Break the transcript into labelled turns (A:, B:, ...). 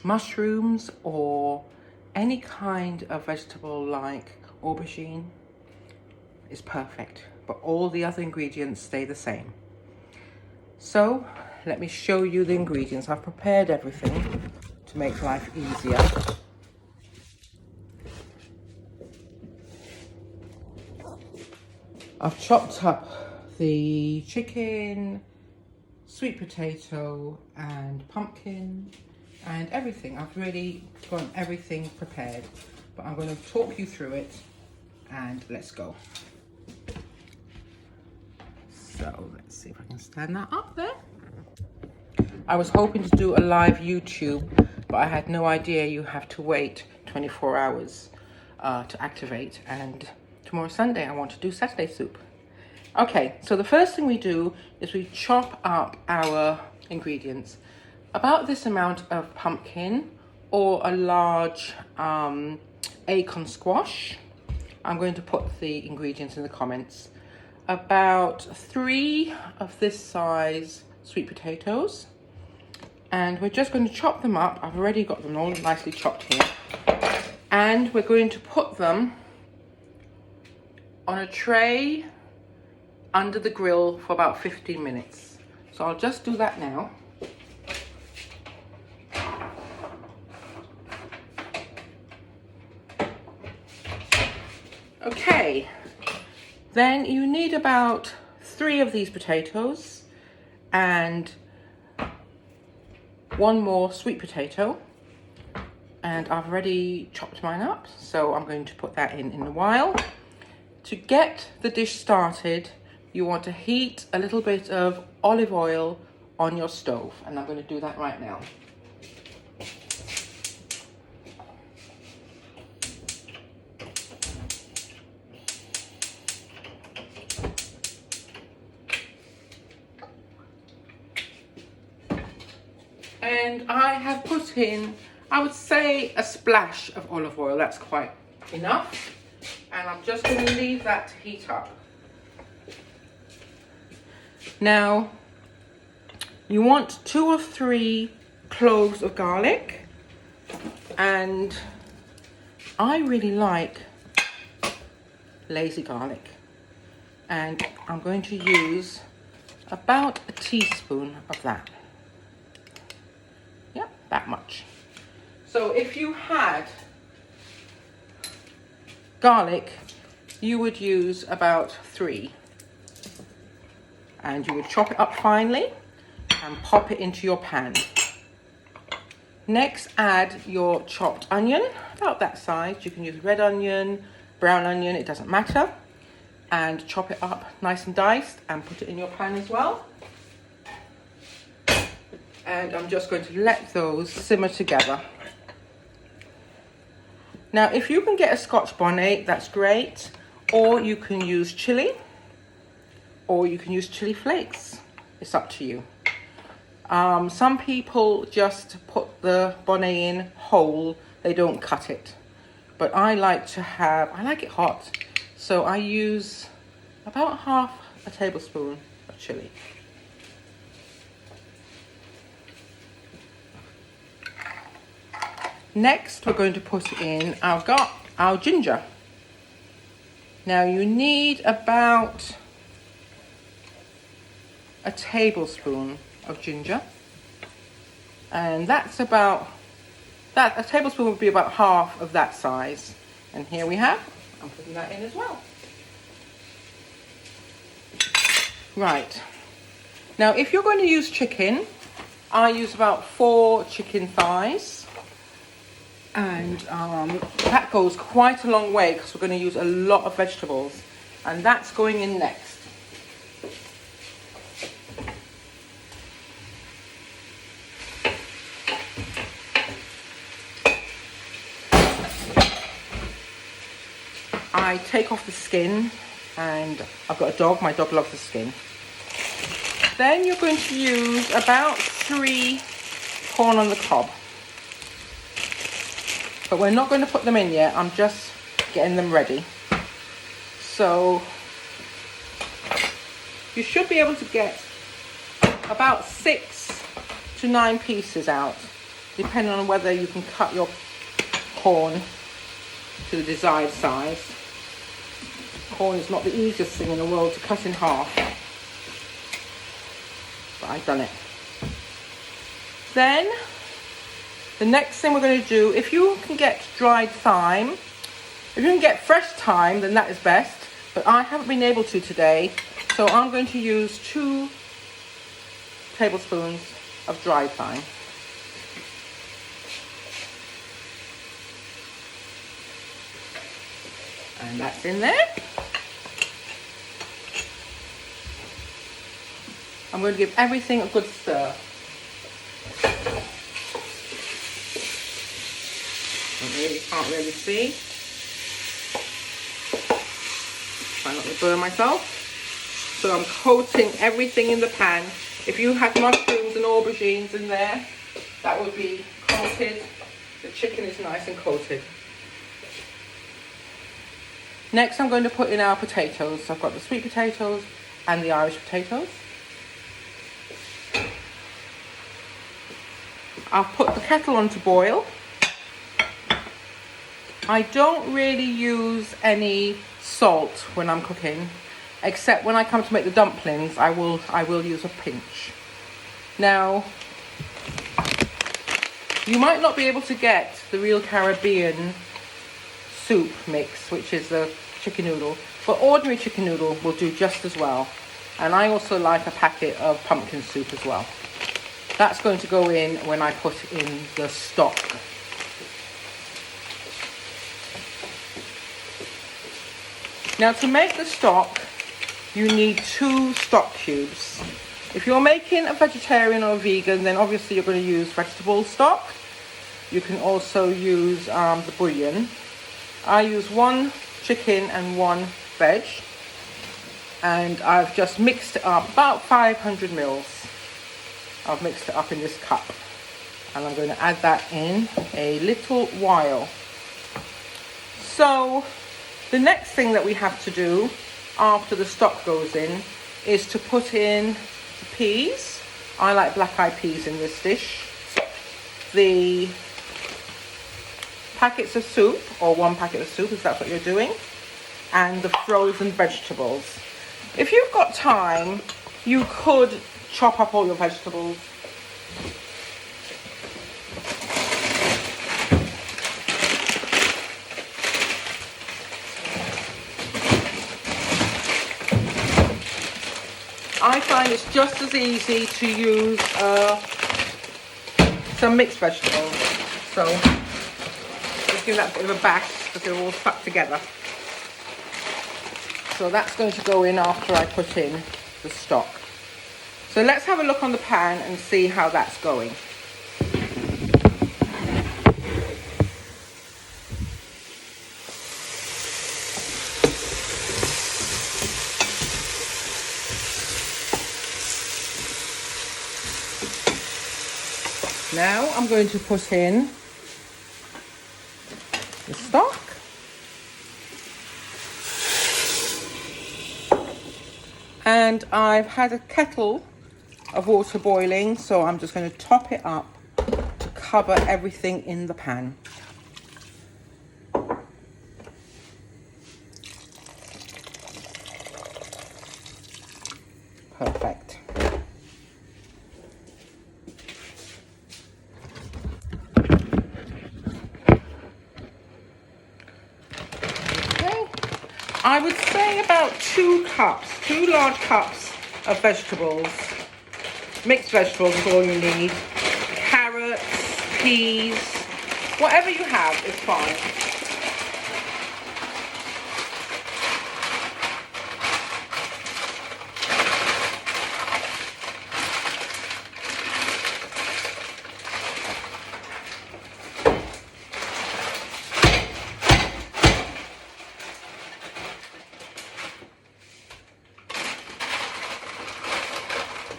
A: mushrooms or any kind of vegetable like aubergine is perfect, but all the other ingredients stay the same. So let me show you the ingredients. I've prepared everything to make life easier. I've chopped up the chicken, sweet potato and pumpkin and everything. I've really got everything prepared, but I'm going to talk you through it and let's go. So let's see if I can stand that up there. I was hoping to do a live YouTube, but I had no idea you have to wait 24 hours to activate, and tomorrow's Sunday. I want to do Saturday soup. Okay, so the first thing we do is we chop up our ingredients. About this amount of pumpkin or a large acorn squash. I'm going to put the ingredients in the comments. About 3 of this size sweet potatoes. And we're just going to chop them up. I've already got them all nicely chopped here. And we're going to put them on a tray under the grill for about 15 minutes. So I'll just do that now. Okay, then you need about 3 of these potatoes and 1 more sweet potato. And I've already chopped mine up, so I'm going to put that in a while. To get the dish started, you want to heat a little bit of olive oil on your stove, and I'm going to do that right now. And I have put in, I would say, a splash of olive oil. That's quite enough. And I'm just going to leave that to heat up. Now, you want 2 or 3 cloves of garlic. And I really like lazy garlic. And I'm going to use about a teaspoon of that. Yeah, that much. So if you had garlic, you would use about 3. And you would chop it up finely and pop it into your pan. Next, add your chopped onion, about that size. You can use red onion, brown onion, it doesn't matter. And chop it up nice and diced and put it in your pan as well. And I'm just going to let those simmer together. Now, if you can get a scotch bonnet, that's great. Or you can use chilli. Or you can use chili flakes. It's up to you. Some people just put the bonnet in whole. They don't cut it. But I like it hot. So I use about half a tablespoon of chili. Next, we're going to put in our ginger. Now you need about a tablespoon of ginger, and a tablespoon would be about half of that size. And here we have, I'm putting that in as well. Right, now if you're going to use chicken, I use about 4 chicken thighs, and that goes quite a long way because we're going to use a lot of vegetables, and that's going in next. I take off the skin, and I've got a dog, my dog loves the skin. Then you're going to use about 3 corn on the cob. But we're not going to put them in yet, I'm just getting them ready. So you should be able to get about 6 to 9 pieces out. depending on whether you can cut your corn to the desired size. Corn is not the easiest thing in the world to cut in half, but I've done it. Then the next thing we're going to do, if you can get dried thyme, if you can get fresh thyme, then that is best, but I haven't been able to today, so I'm going to use 2 tablespoons of dried thyme. And that's in there. I'm going to give everything a good stir. You can't really see. Try not to burn myself. So I'm coating everything in the pan. If you had mushrooms and aubergines in there, that would be coated. The chicken is nice and coated. Next, I'm going to put in our potatoes. So I've got the sweet potatoes and the Irish potatoes. I'll put the kettle on to boil. I don't really use any salt when I'm cooking, except when I come to make the dumplings, I will use a pinch. Now, you might not be able to get the real Caribbean soup mix, which is the chicken noodle, but ordinary chicken noodle will do just as well. And I also like a packet of pumpkin soup as well. That's going to go in when I put in the stock. Now, to make the stock, you need 2 stock cubes. If you're making a vegetarian or a vegan, then obviously you're going to use vegetable stock. You can also use the bouillon. I use 1 chicken and 1 veg, and I've just mixed it up, about 500 mils. I've mixed it up in this cup, and I'm going to add that in a little while. So the next thing that we have to do after the stock goes in is to put in the peas. I like black-eyed peas in this dish. The packets of soup, or 1 packet of soup if that's what you're doing, and the frozen vegetables. If you've got time, you could chop up all your vegetables. I find it's just as easy to use some mixed vegetables. So just give that a bit of a bash because they're all stuck together. So that's going to go in after I put in the stock. So let's have a look on the pan and see how that's going. Now I'm going to put in the stock. And I've had a kettle of water boiling, so I'm just going to top it up to cover everything in the pan. Perfect. Okay. I would say about 2 large cups of vegetables. Mixed vegetables is all you need. Carrots, peas, whatever you have is fine.